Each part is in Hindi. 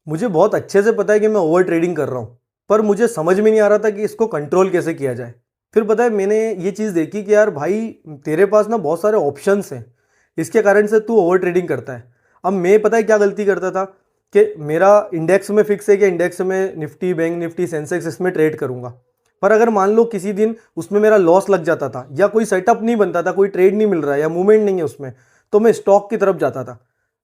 मुझे बहुत अच्छे से पता है कि मैं ओवर ट्रेडिंग कर रहा हूँ, पर मुझे समझ में नहीं आ रहा था कि इसको कंट्रोल कैसे किया जाए। फिर पता है मैंने ये चीज़ देखी कि यार भाई, तेरे पास ना बहुत सारे ऑप्शंस हैं, इसके कारण से तू ओवर ट्रेडिंग करता है। अब मैं पता है क्या गलती करता था कि मेरा इंडेक्स में फिक्स है कि इंडेक्स में निफ्टी, बैंक निफ्टी, सेंसेक्स इसमें ट्रेड करूंगा। पर अगर मान लो किसी दिन उसमें मेरा लॉस लग जाता था या कोई सेटअप नहीं बनता था, कोई ट्रेड नहीं मिल रहा है या मूवमेंट नहीं है उसमें, तो मैं स्टॉक की तरफ जाता था।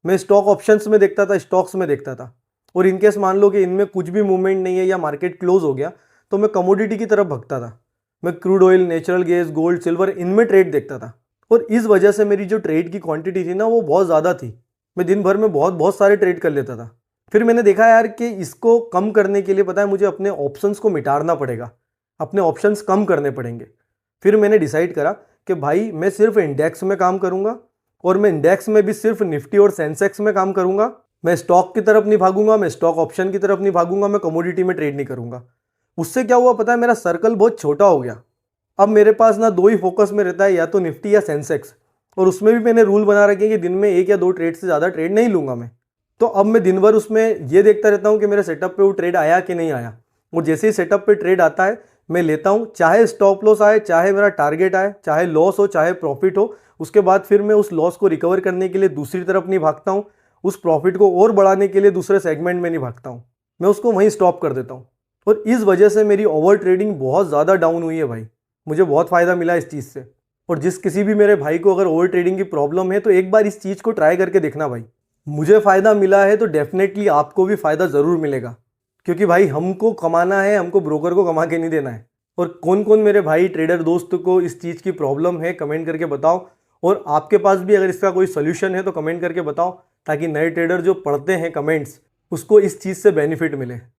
मैं स्टॉक ऑप्शंस में देखता था, स्टॉक्स में देखता था। और इनकेस मान लो कि इनमें कुछ भी मूवमेंट नहीं है या मार्केट क्लोज हो गया, तो मैं कमोडिटी की तरफ भगता था। मैं crude oil, natural gas, gold, silver, इनमें ट्रेड देखता था। और इस वजह से मेरी जो ट्रेड की क्वांटिटी थी ना, वो बहुत ज़्यादा थी। मैं दिन भर में बहुत बहुत सारे ट्रेड कर लेता था। फिर मैंने देखा यार कि इसको कम करने के लिए पता है मुझे अपने ऑप्शंस को मिटाना पड़ेगा, अपने ऑप्शंस कम करने पड़ेंगे। फिर मैंने डिसाइड करा कि भाई मैं सिर्फ इंडेक्स में काम करूंगा, और मैं इंडेक्स में भी सिर्फ निफ्टी और सेंसेक्स में काम करूंगा। मैं स्टॉक की तरफ नहीं भागूंगा, मैं स्टॉक ऑप्शन की तरफ नहीं भागूंगा, मैं कमोडिटी में ट्रेड नहीं करूंगा। उससे क्या हुआ पता है, मेरा सर्कल बहुत छोटा हो गया। अब मेरे पास ना दो ही फोकस में रहता है, या तो निफ्टी या सेंसेक्स। और उसमें भी मैंने रूल बना रखे हैं कि दिन में एक या दो ट्रेड से ज़्यादा ट्रेड नहीं लूंगा मैं। तो अब मैं दिन भर उसमें ये देखता रहता हूँ कि मेरे सेटअप पे वो ट्रेड आया कि नहीं आया। और जैसे ही सेटअप पे ट्रेड आता है मैं लेता हूँ, चाहे स्टॉप लॉस आए, चाहे मेरा टारगेट आए, चाहे लॉस हो, चाहे प्रॉफिट हो। उसके बाद फिर मैं उस लॉस को रिकवर करने के लिए दूसरी तरफ नहीं भागता हूँ, उस प्रॉफिट को और बढ़ाने के लिए दूसरे सेगमेंट में नहीं भागता हूँ। मैं उसको वहीं स्टॉप कर देता हूँ। और इस वजह से मेरी ओवर ट्रेडिंग बहुत ज़्यादा डाउन हुई है भाई। मुझे बहुत फ़ायदा मिला इस चीज़ से। और जिस किसी भी मेरे भाई को अगर ओवर ट्रेडिंग की प्रॉब्लम है, तो एक बार इस चीज़ को ट्राई करके देखना भाई। मुझे फ़ायदा मिला है तो डेफिनेटली आपको भी फ़ायदा ज़रूर मिलेगा। क्योंकि भाई हमको कमाना है, हमको ब्रोकर को कमा के नहीं देना है। और कौन कौन मेरे भाई ट्रेडर दोस्त को इस चीज़ की प्रॉब्लम है, कमेंट करके बताओ। और आपके पास भी अगर इसका कोई सोल्यूशन है तो कमेंट करके बताओ, ताकि नए ट्रेडर जो पढ़ते हैं कमेंट्स, उसको इस चीज़ से बेनिफिट मिले।